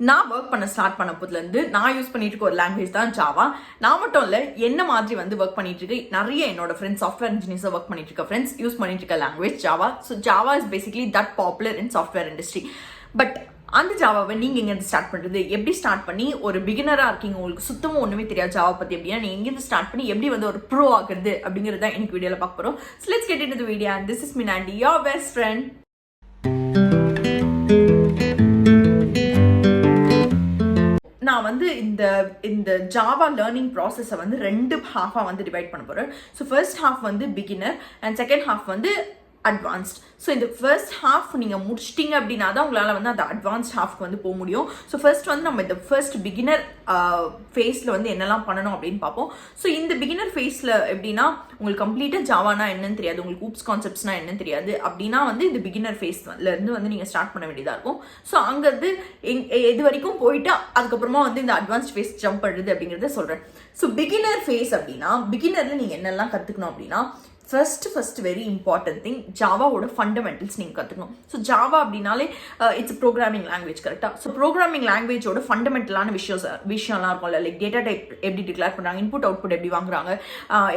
நான் ஒர்க் பண்ண ஸ்டார்ட் பண்ண போதுலேருந்து நான் யூஸ் பண்ணிட்டு இருக்க ஒரு லாங்குவேஜ் தான் ஜாவா. நான் மட்டும் இல்லை, என்ன மாதிரி வந்து ஒர்க் பண்ணிட்டு இருக்கு நிறைய என்னோட ஃப்ரெண்ட்ஸ் சாஃப்ட்வேர் இன்ஜினியர்ஸாக ஒர்க் பண்ணிட்டு இருக்க ஃப்ரெண்ட்ஸ் யூஸ் பண்ணிட்டு இருக்க language Java. So Java is basically that popular in software industry. But அந்த ஜாவாவை நீங்கள் எங்கேருந்து ஸ்டார்ட் பண்ணுறது, எப்படி ஸ்டார்ட் பண்ணி ஒரு பிகினராக இருக்கீங்க, உங்களுக்கு சுத்தமாக ஒன்றுமே தெரியாது ஜாவா பற்றி அப்படின்னா நீங்கள் எங்கேருந்து ஸ்டார்ட் பண்ணி எப்படி வந்து ஒரு ப்ரோ ஆகுறது அப்படிங்கிறது தான் எனக்கு வீடியோவில் பார்க்க போகிறோம். So let's get into the video and this is Minandi, your best friend. நான் வந்து இந்த ஜாவா லேர்னிங் ப்ராசஸை வந்து 2 ஹாஃபாக வந்து டிவைட் பண்ண போகிறேன். ஸோ ஃபர்ஸ்ட் ஹாஃப் வந்து பிகினர் அண்ட் செகண்ட் ஹாஃப் வந்து அட்வான்ஸ்ட். ஸோ இந்த ஃபர்ஸ்ட் ஹாஃப் நீங்கள் முடிச்சிட்டிங்க அப்படின்னா தான் உங்களால் வந்து அந்த அட்வான்ஸ்ட் ஹாஃப்க்கு வந்து போக முடியும். ஸோ ஃபர்ஸ்ட் வந்து நம்ம இந்த ஃபர்ஸ்ட் பிகினர் ஃபேஸில் வந்து என்னெல்லாம் பண்ணணும் அப்படின்னு பார்ப்போம். ஸோ இந்த பிகினர் ஃபேஸில் எப்படின்னா உங்களுக்கு கம்ப்ளீட்டாக ஜாவானா என்னன்னு தெரியாது, உங்களுக்கு ஊப்ஸ் கான்செப்ட்ஸ்னா என்னன்னு தெரியாது அப்படின்னா வந்து இந்த பிகினர் ஃபேஸ்லேருந்து வந்து நீங்கள் ஸ்டார்ட் பண்ண வேண்டியதாக இருக்கும். ஸோ அங்கேருந்து எது வரைக்கும் போயிட்டு அதுக்கப்புறமா வந்து இந்த அட்வான்ஸ்ட் ஃபேஸ் ஜம்ப் பண்ணுறது அப்படிங்கிறத சொல்கிறேன். ஸோ பிகினர் ஃபேஸ் அப்படின்னா பிகினரில் நீங்கள் என்னெல்லாம் கற்றுக்கணும் அப்படின்னா ஃபர்ஸ்ட் வெரி இம்பார்ட்டன்ட் திங், ஜாவாவோட ஃபண்டமெண்டல்ஸ் நீங்கள் கற்றுக்கணும். ஸோ ஜாவா அப்படின்னாலே இட்ஸ் ப்ரோக்ராமிங் லாங்குவேஜ் கரெக்டாக. ஸோ ப்ரோக்ராமிங் லாங்குவேஜோட ஃபண்டமெண்டலான விஷயம்லாம் இருக்கும்ல, லைக் டேட்டா டைப் எப்படி டிக்ளேர் பண்ணுறாங்க, இன்புட் அவுட்புட் எப்படி வாங்குறாங்க,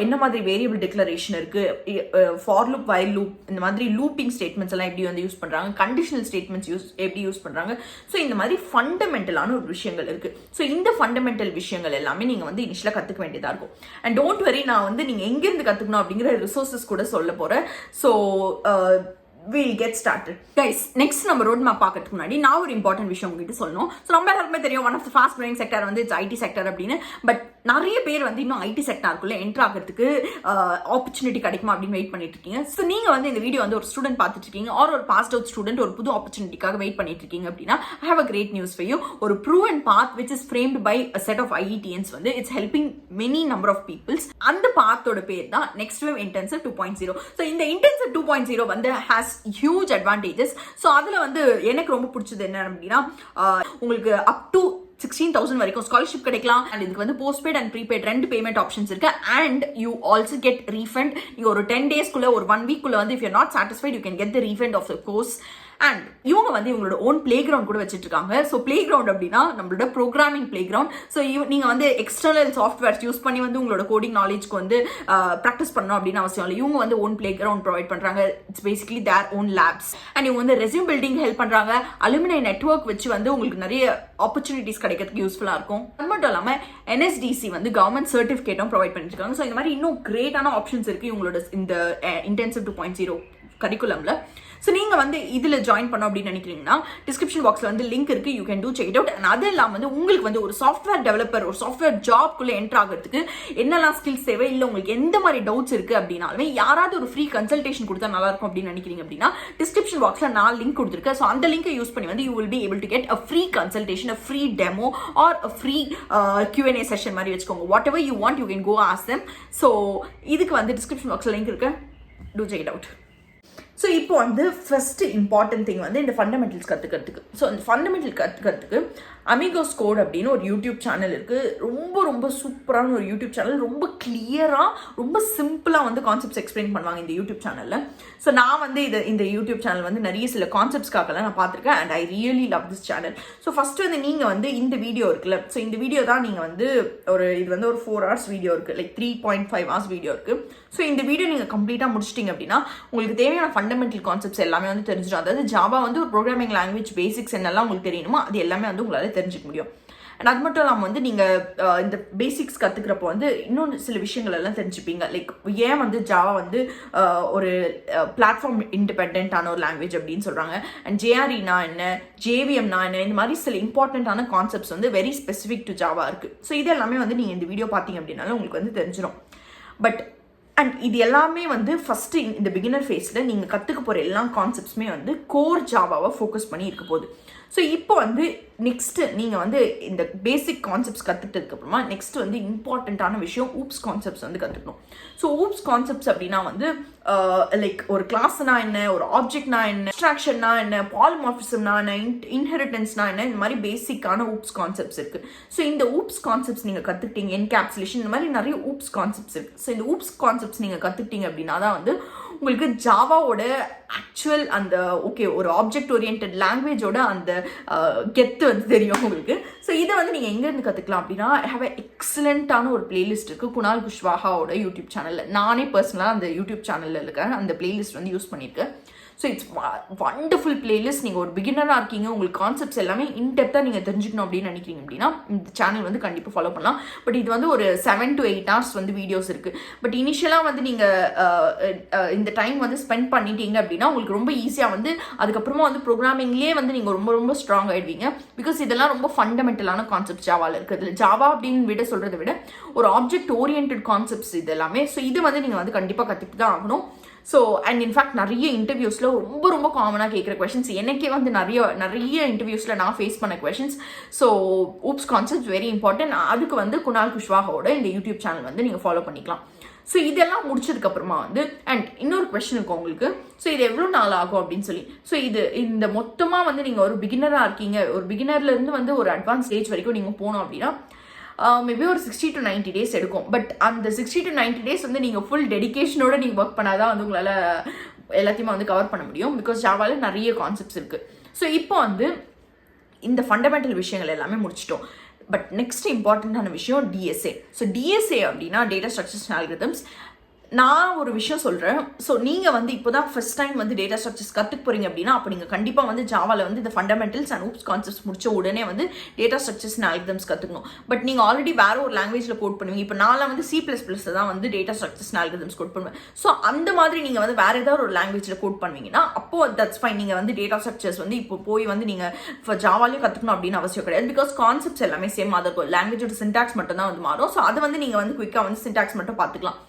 என்ன மாதிரி வேரியபிள் டிக்ளரேஷன் இருக்குது, ஃபார் லூப் வைல் லூப், இந்த மாதிரி லூப்பிங் ஸ்டேட்மெண்ட்ஸ் எல்லாம் எப்படி வந்து யூஸ் பண்ணுறாங்க, கண்டிஷனல் ஸ்டேட்மெண்ட்ஸ் எப்படி யூஸ் பண்ணுறாங்க. ஸோ இந்த மாதிரி ஃபண்டமெண்டலான ஒரு விஷயங்கள் இருக்குது. ஸோ இந்த ஃபண்டமெண்டல் விஷயங்கள் எல்லாமே நீங்கள் வந்து இனிஷியலாக கற்றுக்க வேண்டியதாக இருக்கும். அண்ட் டோன்ட் வெரி, நான் வந்து நீங்கள் எங்கேருந்து கற்றுக்கணும் அப்படிங்கிற ரிசோர்சஸ் கூட சொல்ல போறேன். So we'll get started. Guys, next நம்ம ரோட் மேப் பார்க்கறதுக்கு முன்னாடி நான் ஒரு இம்பார்ட்டன்ட் விஷயம் உங்ககிட்ட சொல்லணும். ஸோ நம்ம எல்லாருக்குமே தெரியும் one of the fast growing sector வந்து இட்ஸ் ஐடி செக்டர் அப்படின்னு. பட் நிறைய பேர் வந்து இன்னும் ஐடி செக்டருக்குள்ள என்ட்ரு ஆகிறதுக்கு ஆப்பர்ச்சுனிட்டி கிடைக்குமா அப்படின்னு வெயிட் பண்ணிட்டு இருக்கீங்க. ஸோ நீங்கள் வந்து இந்த வீடியோ வந்து ஒரு ஸ்டூடெண்ட் பார்த்துட்டு இருக்கீங்க, ஒரு பாஸ்ட் அவுட் ஸ்டூடெண்ட் ஒரு புது ஆப்பர்ச்சுனிட்டிக்காக வெயிட் பண்ணிட்டு இருக்கீங்க அப்படின்னா I have a great news for you. ஒரு proven path which is framed by a set of IITians வந்து it's helping many number of peoples. அந்த பாத்தோட பேர் தான் நெக்ஸ்ட் வேவ் இன்டென்சிவ் 2.0. ஸோ இந்த இன்டென்சிவ் 2.0 வந்து ஹேஸ் ஹியூஜ் அட்வான்டேஜஸ். ஸோ அதில் வந்து எனக்கு ரொம்ப பிடிச்சது என்ன அப்படின்னா உங்களுக்கு அப் டு 16,000 வரைக்கும் ஸ்காலர்ஷிப் கிடைக்கலாம். அண்ட் இதுக்கு வந்து postpaid and prepaid 2 payment options இருக்கு. And you also get refund. நீங்கள் ஒரு 10 டேஸ்க்குள்ள ஒரு 1 வீக்குள்ள வந்து if you not satisfied you can get the refund of the course. And இவங்க வந்து இவங்களோட ஓன் பிளே கிரவுண்ட் கூட வச்சுட்டு இருக்காங்க. ஸோ பிளே கிரவுண்ட் அப்படின்னா நம்மளோட ப்ரோக்ராமிங் பிளே கிரவுண்ட். ஸோ நீங்கள் வந்து எக்ஸ்டர்னல் சாஃப்ட்வேர்ஸ் யூஸ் பண்ணி வந்து உங்களோட கோடிங் நாலேஜ்க்கு வந்து ப்ராக்டிஸ் பண்ணணும் அப்படின்னு அவசியம் இல்லை. இவங்க வந்து ஓன் பிளே கிரவுண்ட் ப்ரொவைட் பண்ணுறாங்க. It's basically their own labs. And இவங்க வந்து ரெஸ்யூம் பில்டிங் ஹெல்ப் பண்ணுறாங்க. அலுமினை நெட்வொர்க் வச்சு வந்து உங்களுக்கு நிறைய ஆப்பர்ச்சுனிட்டிஸ் கிடைக்கிறதுக்கு யூஸ்ஃபுல்லாக இருக்கும். அது மட்டும் இல்லாமல் என்எஸ்டிசி வந்து கவர்மெண்ட் சர்டிஃபிகேட்டும் ப்ரொவைட் பண்ணிருக்காங்க. ஸோ இந்த மாதிரி இன்னும் கிரேட்டான ஆப்ஷன்ஸ் இருக்குது இவங்களோட இந்த இன்டென்சிவ் 2.0 கரிக்குலம்ல. ஸோ நீங்கள் வந்து இதில் ஜாயின் பண்ணோம் அப்படின்னு நினைக்கிறீங்கன்னா டிஸ்கிரிப்ஷன் பாக்ஸில் வந்து லிங்க் இருக்குது, you can do check it out. And அது இல்லாமல் வந்து உங்களுக்கு வந்து ஒரு சாஃப்ட்வேர் டெவலப்பர் ஒரு சாஃப்ட்வேர் ஜாப்குள்ளே என்ட்ரு ஆகிறதுக்கு என்னெல்லாம் ஸ்கில்ஸ் தேவை, இல்லை உங்களுக்கு எந்த மாதிரி டவுட்ஸ் இருக்குது அப்படின்னாலுமே யாராவது ஒரு ஃப்ரீ கன்சல்டேஷன் கொடுத்தா நல்லாயிருக்கும் அப்படின்னு நினைக்கிறீங்க அப்படின்னா டிஸ்கிரிப்ஷன் பாக்ஸில் நான் லிங்க் கொடுத்துருக்கேன். ஸோ அந்த லிங்கை யூஸ் பண்ணி வந்து you will be able to get a free consultation, a free demo or a free Q&A session மாதிரி வச்சுக்கோங்க. Whatever you want you can go ask them. So இதுக்கு வந்து டிஸ்கிரிப்ஷன் பாக்ஸில் லிங்க் இருக்கு, to check it out. So இப்போ வந்து first important thing வந்து இந்த ஃபண்டமெண்டல்ஸ் கற்றுக்கிறதுக்கு. ஸோ அந்த ஃபண்டமெண்டல் கற்றுக்கிறதுக்கு அமிகோஸ் கோட் அப்படின்னு ஒரு யூடியூப் சேனல் இருக்குது. ரொம்ப சூப்பரான ஒரு யூடியூப் சேனல். ரொம்ப கிளியராக ரொம்ப சிம்பிளாக வந்து கான்செப்ட்ஸ் எக்ஸ்பிளைன் பண்ணுவாங்க இந்த யூடியூப் சேனலில். ஸோ நான் வந்து இந்த யூடியூப் சேனல் வந்து நிறைய சில கான்செப்ட்ஸ்க்காகலாம் நான் பார்த்துருக்கேன். And I really love this channel. So first வந்து நீங்கள் வந்து இந்த வீடியோ இருக்குல்ல, ஸோ இந்த வீடியோ தான் நீங்கள் வந்து இது வந்து ஒரு 4 hours வீடியோ இருக்குது, லைக் 3.5 hours வீடியோ இருக்குது. ஸோ இந்த வீடியோ நீங்கள் கம்ப்ளீட்டாக முடிச்சிட்டிங்க அப்படின்னா உங்களுக்கு தேவையான ஃபண்டமெண்டல் கான்செப்ட்ஸ் எல்லாமே வந்து தெரிஞ்சிடும். அதாவது ஜாவா வந்து ஒரு ப்ரோக்ராமிங் லாங்குவேஜ் பேசிக்ஸ் என்னெல்லாம் உங்களுக்கு தெரியணுமோ அது எல்லாமே வந்து உங்களால் தெரிஞ்சுக்க முடியும். அண்ட் அது மட்டும் இல்லாமல் வந்து நீங்கள் இந்த பேசிக்ஸ் கற்றுக்கிறப்போ வந்து இன்னொன்று சில விஷயங்கள் எல்லாம் தெரிஞ்சுப்பீங்க. லைக் ஏன் வந்து ஜாவா வந்து ஒரு பிளாட்ஃபார்ம் இண்டிபெண்ட்டான ஒரு லாங்குவேஜ் அப்படின்னு சொல்கிறாங்க. அண்ட் ஜேஆர்இனா என்ன, ஜேவிஎம்னா என்ன, இந்த மாதிரி சில இம்பார்ட்டண்ட்டான கான்செப்ட்ஸ் வந்து வெரி ஸ்பெசிஃபிக் டு ஜாவா இருக்குது. ஸோ இது எல்லாமே வந்து நீங்கள் இந்த வீடியோ பார்த்தீங்க அப்படின்னாலும் உங்களுக்கு வந்து தெரிஞ்சிடும். பட் அண்ட் இது எல்லாமே வந்து ஃபஸ்ட்டு இந்த பிகினர் ஃபேஸில் நீங்கள் கற்றுக்க போகிற எல்லா கான்செப்ட்ஸுமே வந்து கோர் ஜாவாவை ஃபோக்கஸ் பண்ணி இருக்க போகுது. ஸோ இப்போ வந்து நெக்ஸ்ட்டு நீங்கள் வந்து இந்த பேசிக் கான்செப்ட்ஸ் கற்றுக்கிட்டதுக்கப்புறமா நெக்ஸ்ட் வந்து இம்பார்ட்டண்ட்டான விஷயம் ஊப்ஸ் கான்செப்ட்ஸ் வந்து கற்றுக்கணும். ஸோ ஊப்ஸ் கான்செப்ட்ஸ் அப்படின்னா வந்து லைக் ஒரு கிளாஸ்னா என்ன, ஒரு ஆப்ஜெக்ட்னா என்ன, அப்ஸ்ட்ராக்ஷன்னா என்ன, பாலிமார்பிசம்னா என்ன, இன்ஹெரிட்டன்ஸ்னா என்ன, இந்த மாதிரி பேசிக்கான ஊப்ஸ் கான்செப்ட்ஸ் இருக்குது. ஸோ இந்த ஊப்ஸ் கான்செப்ட்ஸ் நீங்கள் கற்றுக்கிட்டீங்க, என்கேப்சுலேஷன், இந்த மாதிரி நிறைய ஊப்ஸ் கான்செப்ட்ஸ் இருக்குது. ஸோ இந்த ஊப்ஸ் கான்செப்ட்ஸ் நீங்கள் கற்றுக்கிட்டீங்க அப்படின்னா தான் வந்து உங்களுக்கு ஜாவாவோட ஆக்சுவல் அந்த ஓகே ஒரு ஆப்ஜெக்ட் ஓரியன்ட் லாங்குவேஜோட அந்த கெத்து வந்து தெரியும் உங்களுக்கு. ஸோ இதை வந்து நீங்கள் எங்கேருந்து கற்றுக்கலாம் அப்படின்னா, ஐ ஹாவ் எக்ஸலண்ட்டான ஒரு பிளேலிஸ்ட் இருக்குது குணால் குஷ்வாஹாவோட யூடியூப் சேனலில். நானே பர்சனலாக அந்த யூடியூப் சேனலில் இருக்கேன், அந்த பிளேலிஸ்ட் வந்து யூஸ் பண்ணியிருக்கேன். So it's wonderful playlist. நீங்கள் ஒரு பிகினராக இருக்கீங்க, உங்களுக்கு கான்செப்ட்ஸ் எல்லாமே இன்டெப்த்தாக நீங்கள் தெரிஞ்சுக்கணும் அப்படின்னு நினைக்கிறீங்க அப்படின்னா இந்த சேனல் வந்து கண்டிப்பாக ஃபாலோ பண்ணலாம். பட் இது வந்து ஒரு 7 to 8 hours வந்து வீடியோஸ் இருக்குது. பட் இனிஷியலாக வந்து நீங்கள் இந்த டைம் வந்து ஸ்பெண்ட் பண்ணிட்டீங்க அப்படின்னா உங்களுக்கு ரொம்ப ஈஸியாக வந்து அதுக்கப்புறமா வந்து ப்ரோக்ராமிங்லேயே வந்து நீங்கள் ரொம்ப ரொம்ப ஸ்ட்ராங் ஆகிடுவீங்க. பிகாஸ் இதெல்லாம் ரொம்ப ஃபண்டமெண்டலான கான்செப்ட் ஜாவாவில் இருக்குது. இதில் ஜாவா அப்படின்னு சொல்கிறத விட ஒரு ஆப்ஜெக்ட் ஓரியன்ட் கான்செப்ட்ஸ் இது எல்லாமே. ஸோ இது வந்து நீங்கள் வந்து கண்டிப்பாக கற்றுக்கிட்டு தான் ஆகணும். ஸோ அண்ட் இன்ஃபேக்ட் நிறைய இன்டர்வியூஸில் ரொம்ப ரொம்ப காமனாக கேட்குற கொஷின்ஸ், எனக்கே வந்து நிறைய இன்டர்வியூஸில் நான் ஃபேஸ் பண்ண questions. So oops concept very important. அதுக்கு வந்து குணால் குஷ்வாஹாவோட இந்த யூடியூப் சேனல் வந்து நீங்கள் ஃபாலோ பண்ணிக்கலாம். ஸோ இதெல்லாம் முடிச்சதுக்கப்புறமா வந்து அண்ட் இன்னொரு கொஸ்டின் இருக்கும் உங்களுக்கு, ஸோ இது எவ்வளோ நாள் ஆகும் அப்படின்னு சொல்லி. ஸோ இந்த மொத்தமாக வந்து நீங்கள் ஒரு பிகினராக இருக்கீங்க, ஒரு பிகினர்லேருந்து வந்து ஒரு அட்வான்ஸ் ஸ்டேஜ் வரைக்கும் நீங்கள் போனோம் அப்படின்னா மேபி ஒரு 60 to 90 days எடுக்கும். பட் அந்த 60 to 90 days வந்து நீங்கள் ஃபுல் டெடிக்கேஷனோட நீங்கள் ஒர்க் பண்ணாதான் வந்து உங்களால் எல்லாத்தையுமே வந்து கவர் பண்ண முடியும். பிகாஸ் ஜாவாவில் நிறைய கான்செப்ட்ஸ் இருக்குது. ஸோ இப்போ வந்து இந்த ஃபண்டமெண்டல் விஷயங்கள் எல்லாமே முடிச்சிட்டோம். பட் நெக்ஸ்ட் இம்பார்ட்டண்ட்டான விஷயம் டிஎஸ்ஏ. ஸோ டிஎஸ்ஏ அப்படின்னா டேட்டா ஸ்ட்ரக்சர்ஸ் அண்ட் அல்காரிதம்ஸ். நான் ஒரு விஷயம் சொல்கிறேன். ஸோ நீங்கள் வந்து இப்போ தான் ஃபர்ஸ்ட் டைம் வந்து டேட்டா ஸ்ட்ரக்சர்ஸ் கற்றுக்க போகிறீங்க அப்படின்னா அப்போ நீங்கள் கண்டிப்பாக வந்து ஜாவாவில் வந்து இந்த ஃபண்டமெண்டல்ஸ் அண்ட் ஊப்ஸ் கான்செப்ட்ஸ் முடிச்ச உடனே வந்து டேட்டா ஸ்ட்ரக்சர்ஸ் அண்ட் அல்காரிதம்ஸ் கற்றுக்கணும். பட் நீங்கள் ஆல்ரெடி வேற ஒரு லாங்குவேஜில் கோட் பண்ணுவீங்க. இப்போ நான்லாம் வந்து C++ தான் வந்து data structures and algorithms code பண்ணுவேன். ஸோ அந்த மாதிரி நீங்கள் வந்து வேறு ஏதாவது ஒரு லாங்குவேஜில் கோட் பண்ணுவீங்கன்னா அப்போது தட்ஸ் ஃபைன். நீங்கள் வந்து டேட்டா ஸ்ட்ரக்சர்ஸ் வந்து இப்போ போய் வந்து நீங்கள் இப்போ ஜாவாலையும் கற்றுக்கணும் அப்படின்னு அவசியம் கிடையாது. பிகாஸ் கான்செப்ட்ஸ் எல்லாமே சேம். அதை லாங்குவேஜோட சின்டாக்ஸ் மட்டும் தான் வந்து மாறும். ஸோ அதை வந்து நீங்கள் வந்து குயிக்காக வந்து சின்டாக்ஸ் மட்டும் பார்த்துக்கலாம்.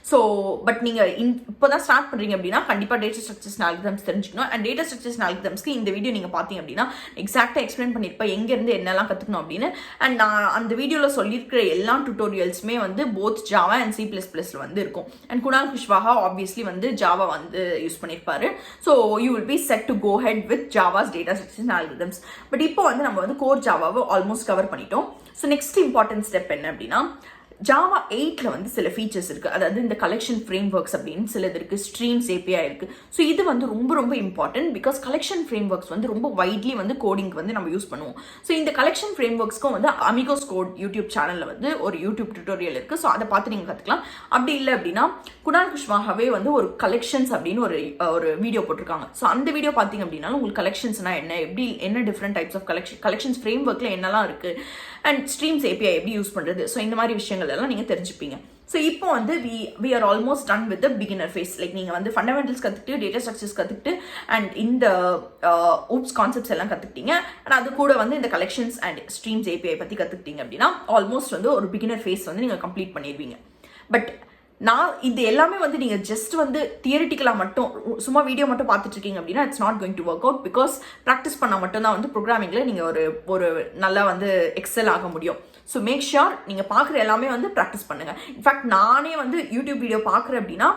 ஸோ பட் நீங்கள் இப்போ தான் ஸ்டார்ட் பண்ணுறீங்க அப்படின்னா கண்டிப்பாக டேட்டா ஸ்ட்ரக்சர்ஸ் அல்காரிதம்ஸ் தெரிஞ்சுக்கணும். அண்ட் டேட்டா ஸ்ட்ரக்சர்ஸ் அல்காரிதம்ஸ்க்கு இந்த வீடியோ நீங்கள் பார்த்தீங்க அப்படின்னா எக்ஸாக்டாக எக்ஸ்பிளைன் பண்ணியிருப்பேன் எங்கேருந்து என்னெல்லாம் கற்றுக்கணும் அப்படின்னு. அண்ட் நான் அந்த வீடியோவில் சொல்லியிருக்கிற எல்லா டுட்டோரியல்ஸுமே வந்து போத் ஜாவா அண்ட் C++ல வந்து இருக்கும். அண்ட் குணால் குஷ்வாஹா ஆப்வியஸ்லி வந்து ஜாவா வந்து யூஸ் பண்ணியிருப்பாரு. So you will be set to go ahead with Java's data structures algorithms. But இப்போ வந்து நம்ம வந்து கோர் ஜாவாவை ஆல்மோஸ்ட் கவர் பண்ணிட்டோம். ஸோ நெக்ஸ்ட் இம்பார்ட்டன்ட் ஸ்டெப் என்ன அப்படின்னா, ஜாவா 8ல் வந்து சில ஃபீச்சர்ஸ் இருக்குது. அதாவது இந்த கலெக்ஷன் ஃப்ரேம் ஒர்க்ஸ் அப்படின்னு சிலது இருக்குது, ஸ்ட்ரீம்ஸ் API இருக்குது. ஸோ இது வந்து ரொம்ப ரொம்ப important. Because collection frame works வந்து ரொம்ப வைட்லி வந்து கோடிங் வந்து நம்ம யூஸ் பண்ணுவோம். ஸோ இந்த கலெக்ஷன் ஃப்ரேம் ஒர்க்ஸ்க்கும் வந்து அமிகோஸ் கோட் யூடியூப் சேனலில் வந்து ஒரு யூடியூப் டுட்டோரியல் இருக்குது. ஸோ அதை பார்த்து நீங்கள் கற்றுக்கலாம். அப்படி இல்லை அப்படின்னா குணால் குஷ்வாஹாவே வந்து ஒரு கலெக்ஷன்ஸ் அப்படின்னு ஒரு வீடியோ போட்டிருக்காங்க. ஸோ அந்த வீடியோ பார்த்தீங்க அப்படின்னாலும் உங்களுக்கு கலெக்ஷன்ஸ்னா என்ன டிஃப்ரெண்ட் டைப்ஸ் ஆஃப் கலெக்ஷன்ஸ் ஃப்ரேம் ஒர்க்கில் என்னெல்லாம் இருக்குது அண்ட் ஸ்ட்ரீம்ஸ் API எப்படி யூஸ் பண்ணுறது, ஸோ இந்த மாதிரி விஷயங்கள் எல்லாம் நீங்கள் தெரிஞ்சுப்பீங்க. ஸோ இப்போ வந்து we are almost done with the beginner phase. Like நீங்கள் வந்து ஃபண்டமெண்டல்ஸ் கற்றுக்கிட்டு டேட்டா ஸ்ட்ரக்சர்ஸ் கற்றுக்கிட்டு அண்ட் இந்த ஊப்ஸ் கான்செப்ட்ஸ் எல்லாம் கற்றுக்கிட்டீங்க. அண்ட் அது கூட வந்து இந்த கலெக்ஷன்ஸ் அண்ட் ஸ்ட்ரீம்ஸ் API பற்றி கற்றுக்கிட்டீங்க அப்படின்னா ஆல்மோஸ்ட் வந்து ஒரு பிகினர் ஃபேஸ் வந்து நீங்கள் கம்ப்ளீட் பண்ணிடுவீங்க. பட் நான் இது எல்லாமே வந்து நீங்கள் ஜஸ்ட் வந்து தியரிட்டிக்கலாக மட்டும் சும்மா வீடியோ மட்டும் பார்த்துட்டு இருக்கீங்க அப்படின்னா it's not going to work out. Because practice பண்ணால் மட்டும்தான் வந்து ப்ரோக்ராமிங்கில் நீங்கள் ஒரு நல்லா வந்து எக்ஸல் ஆக முடியும். ஸோ மேக் ஷியோர் நீங்கள் பார்க்குற எல்லாமே வந்து ப்ராக்டிஸ் பண்ணுங்கள். இன்ஃபேக்ட் நானே வந்து யூடியூப் வீடியோ பார்க்குறேன் அப்படின்னா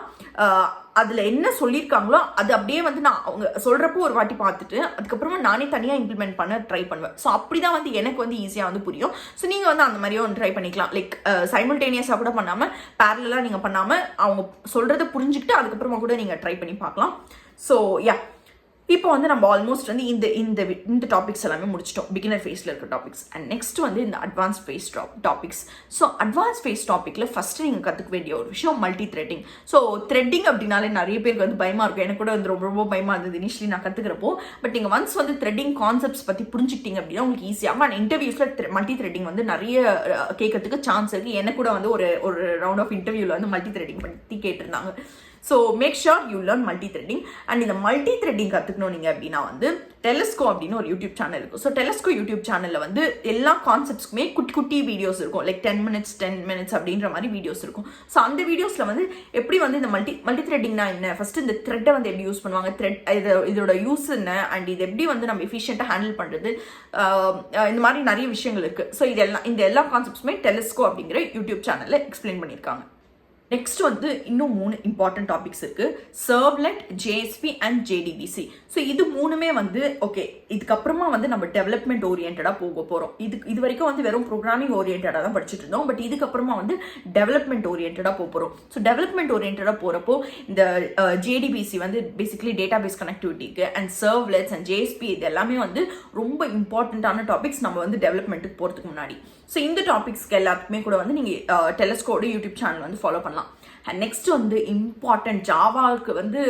அதில் என்ன சொல்லியிருக்காங்களோ அது அப்படியே வந்து நான் அவங்க சொல்கிறப்போ ஒரு வாட்டி பார்த்துட்டு அதுக்கப்புறமா நானே தனியாக இம்ப்ளிமெண்ட் பண்ண ட்ரை பண்ணுவேன். ஸோ அப்படி தான் வந்து எனக்கு வந்து ஈஸியாக வந்து புரியும். ஸோ நீங்கள் வந்து அந்த மாதிரியும் ஒன்று ட்ரை பண்ணிக்கலாம். லைக் சைமல்டேனியஸாக கூட பண்ணாமல் பேரலாக நீங்கள் பண்ணாமல் அவங்க சொல்கிறத புரிஞ்சுக்கிட்டு அதுக்கப்புறமா கூட நீங்கள் ட்ரை பண்ணி பார்க்கலாம். ஸோ யா, இப்போ வந்து நம்ம ஆல்மோஸ்ட் வந்து இந்த டாபிக்ஸ் எல்லாமே முடிச்சிட்டோம், பிகினர் ஃபேஸில் இருக்க டாபிக்ஸ். அண்ட் நெக்ஸ்ட் வந்து இந்த advance phase topics. So advance phase டாப்பிக்கில் ஃபஸ்ட்டு நீங்கள் கற்றுக்க வேண்டிய ஒரு விஷயம் மல்டி த்ரெட்டிங். ஸோ த்ரெட்டிங் அப்படின்னாலே நிறைய பேருக்கு வந்து பயமாக இருக்கும். எனக்கு கூட வந்து ரொம்ப ரொம்ப பயமாக இருந்தது இனிஷியலி நான் கற்றுக்கிறப்போ. பட் நீங்கள் ஒன்ஸ் வந்து த்ரெட்டிங் கான்செப்ட்ஸ் பற்றி புரிஞ்சுக்கிட்டீங்க அப்படின்னா உங்களுக்கு ஈஸியாக அண்ட் இன்டர்வியூஸில் மல்டி த்ரெட்டிங் வந்து நிறைய கேட்கறதுக்கு சான்ஸ் இருக்குது. எனக்கு கூட வந்து ஒரு ரவுண்ட் ஆஃப் இன்டர்வியூவில் வந்து மல்டி த்ரெட்டிங் பற்றி கேட்டிருந்தாங்க. So make sure you learn multi threading. And இந்த மல்டி த்ரெட்டிங் கற்றுக்கணும் நீங்கள் அப்படின்னா வந்து டெலஸ்கோ அப்படின்னு ஒரு யூடியூப் சேனல் இருக்கும். ஸோ டெலஸ்கோ யூடியூப் சேனலில் வந்து எல்லா கான்செப்ட்ஸ்க்குமே குட்டி வீடியோஸ் இருக்கும். லைக் 10 minutes அப்படின்ற மாதிரி வீடியோஸ் இருக்கும். ஸோ அந்த வீடியோஸில் வந்து எப்படி வந்து இந்த மல்டி த்ரெட்டிங்னா என்ன, ஃபஸ்ட்டு இந்த த்ரெட்டை வந்து எப்படி யூஸ் பண்ணுவாங்க, இதோட யூஸ் என்ன, அண்ட் இது எப்படி வந்து நம்ம எஃபிஷியண்ட்டாக ஹேண்டில் பண்ணுறது, இந்த மாதிரி நிறைய விஷயங்கள் இருக்குது. ஸோ இந்த எல்லா கான்செப்ட்ஸுமே டெலஸ்கோ அப்படிங்கிற யூடியூப் சேனலில் எக்ஸ்பிளைன் பண்ணியிருக்காங்க. நெக்ஸ்ட் வந்து இன்னும் 3 இம்பார்ட்டன்ட் டாபிக்ஸ் இருக்கு. Servlet, JSP and JDBC. So இது மூணுமே வந்து ஓகே, இதுக்கப்புறமா வந்து நம்ம டெவலப்மெண்ட் ஓரியன்டாக போக போகிறோம். இது வரைக்கும் வந்து வெறும் ப்ரோக்ராமிங் ஓரியன்டாக தான் படிச்சுட்டு இருந்தோம். பட் இதுக்கப்புறமா வந்து டெவலப்மெண்ட் ஓரியன்டாக போக போகிறோம். ஸோ டெவலப்மெண்ட் ஓரியன்டாக போகிறப்போ இந்த ஜேடிபிசி வந்து பேசிக்கலி டேட்டாபேஸ் கனெக்டிவிட்டிக்கு அண்ட் சர்வ்லெட்ஸ் அண்ட் ஜேஎஸ்பி இது எல்லாமே வந்து ரொம்ப இம்பார்ட்டண்ட்டான டாபிக்ஸ் நம்ம வந்து டெவலப்மெண்ட்டுக்கு போகிறதுக்கு முன்னாடி. ஸோ இந்த டாபிக்ஸ்க்கு எல்லாத்துக்குமே கூட வந்து நீங்கள் டெலஸ்கோட யூடியூப் சேனல் வந்து ஃபாலோ பண்ணலாம். அண்ட் நெக்ஸ்ட் வந்து இம்பார்ட்டன்ட் ஜாவாவுக்கு வந்து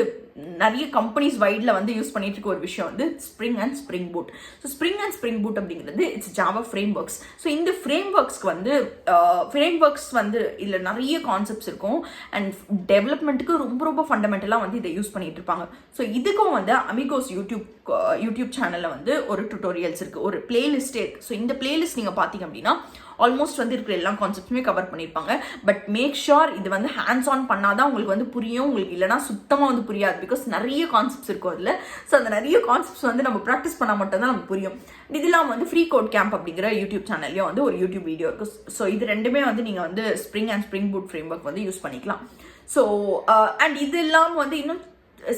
நிறைய கம்பெனிஸ் வைடில் வந்து யூஸ் பண்ணிட்டு இருக்க ஒரு விஷயம் வந்து Spring and Spring Boot. So Spring and Spring Boot அப்படிங்கிறது it's Java frameworks. So இந்த ஃப்ரேம் ஒர்க்ஸ்க்கு வந்து இதில் நிறைய கான்செப்ட்ஸ் இருக்கும் அண்ட் டெவலப்மெண்ட்டுக்கு ரொம்ப ரொம்ப ஃபண்டமெண்டலாக வந்து இதை யூஸ் பண்ணிட்டு இருப்பாங்க. ஸோ இதுக்கும் வந்து அமிகோஸ் யூடியூப் சேனலில் வந்து ஒரு டுட்டோரியல்ஸ் இருக்குது, ஒரு பிளேலிஸ்டே இருக்குது. ஸோ இந்த பிளேலிஸ்ட் நீங்கள் பார்த்தீங்க அப்படின்னா ஆல்மோஸ்ட் வந்து இருக்கிற எல்லா கான்செப்ட்ஸுமே கவர் பண்ணியிருப்பாங்க. பட் மேக் ஷுர் இது வந்து ஹேண்ட்ஸ் ஆன் பண்ணாதான் உங்களுக்கு வந்து புரியும், உங்களுக்கு இல்லைனா சுத்தமாக வந்து புரியாது. பிகாஸ் நிறைய கான்செப்ட்ஸ் இருக்கும் அதில். ஸோ அந்த நிறைய கான்செப்ட்ஸ் வந்து நம்ம ப்ராக்டிஸ் பண்ணால் மட்டும் தான் நமக்கு புரியும். இது இல்லாமல் வந்து ஃப்ரீ கோட் கேம்ப் அப்படிங்கிற யூடியூப் சேனல்லையும் வந்து ஒரு யூடியூப் வீடியோ இருக்குது. ஸோ இது ரெண்டுமே வந்து நீங்கள் வந்து Spring and Spring boot frame work வந்து யூஸ் பண்ணிக்கலாம். ஸோ அண்ட் இது இல்லாமல் வந்து இன்னும்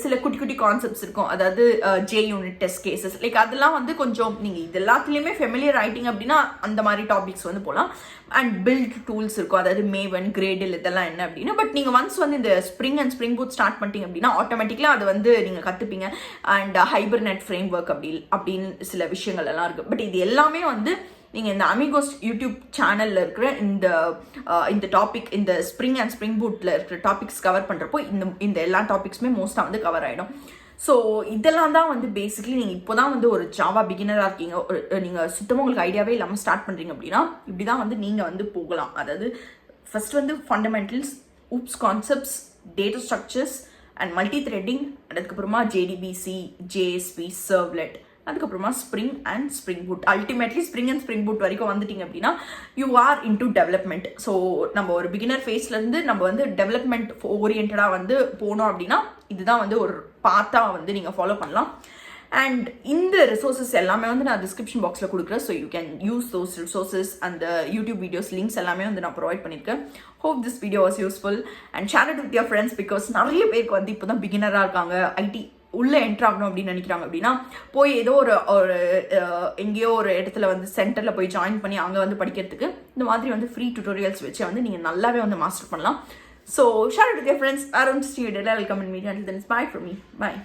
சில குட்டி குட்டி கான்செப்ட்ஸ் இருக்கும். அதாவது J unit test cases like அதெல்லாம் வந்து கொஞ்சம் நீங்கள் இது எல்லாத்துலேயுமே ஃபெமிலியர் ஆயிட்டிங்க அப்படின்னா அந்த மாதிரி டாபிக்ஸ் வந்து போகலாம். அண்ட் பில்ட் டூல்ஸ் இருக்கும், அதாவது மேவன், கிரேடில் இதெல்லாம் என்ன அப்படின்னா. பட் நீங்கள் ஒன்ஸ் வந்து இந்த spring and Spring boot start பண்ணிட்டீங்க அப்படின்னா ஆட்டோமேட்டிக்கலாக அது வந்து நீங்கள் கற்றுப்பீங்க. அண்ட் ஹைபர்நெட் ஃப்ரேம் ஒர்க் அப்படின்னு சில விஷயங்கள் எல்லாம் இருக்குது. பட் இது எல்லாமே வந்து நீங்கள் இந்த அமிகோஸ் யூடியூப் சேனலில் இருக்கிற இந்த டாபிக், இந்த ஸ்ப்ரிங் அண்ட் ஸ்ப்ரிங் பூட்டில் இருக்கிற டாபிக்ஸ் கவர் பண்ணுறப்போ இந்த எல்லா டாபிக்ஸுமே மோஸ்ட்டாக வந்து கவர் ஆகிடும். ஸோ இதெல்லாம் தான் வந்து பேசிக்லி நீங்கள் இப்போ தான் வந்து ஒரு ஜாவா பிகினராக இருக்கீங்க, நீங்கள் சுத்தமாக உங்களுக்கு ஐடியாவே இல்லாமல் ஸ்டார்ட் பண்ணுறீங்க அப்படின்னா இப்படி தான் வந்து நீங்கள் வந்து போகலாம். அதாவது ஃபர்ஸ்ட் வந்து fundamentals, oops concepts, data structures and multi threading, அதுக்கப்புறமா ஜேடிபிசி, ஜேஎஸ்பி, சர்வ்லெட், அதுக்கப்புறமா spring and Spring boot. Ultimately spring and Spring boot வரைக்கும் வந்துட்டீங்க அப்படின்னா you are into development. So நம்ம ஒரு பிகினர் ஃபேஸ்லேருந்து நம்ம வந்து டெவலப்மெண்ட் ஓரியன்டாக வந்து போனோம் அப்படின்னா இதுதான் வந்து ஒரு பாத்தாக வந்து நீங்கள் ஃபாலோ பண்ணலாம். அண்ட் இந்த ரிசோர்ஸஸ் எல்லாமே வந்து நான் டிஸ்கிரிப்ஷன் பாக்ஸில் கொடுக்குறேன். So you can use those resources. அந்த யூடியூப் வீடியோஸ் லிங்க்ஸ் எல்லாமே வந்து நான் ப்ரொவைட் பண்ணியிருக்கேன். Hope this video was useful and share it with your friends. Because நிறைய பேருக்கு வந்து இப்போ தான் பிகினராக இருக்காங்க, ஐடி உள்ளே என்ட்ரு ஆகணும் அப்படின்னு நினைக்கிறாங்க அப்படின்னா போய் ஏதோ ஒரு எங்கேயோ ஒரு இடத்துல வந்து சென்டரில் போய் ஜாயின் பண்ணி அங்கே வந்து படிக்கிறதுக்கு இந்த மாதிரி வந்து ஃப்ரீ டுட்டோரியல்ஸ் வச்சு வந்து நீங்கள் நல்லாவே வந்து மாஸ்டர் பண்ணலாம். So share it with your friends. I don't see you. I'll come and meet you. Until then, it's bye from me. Bye.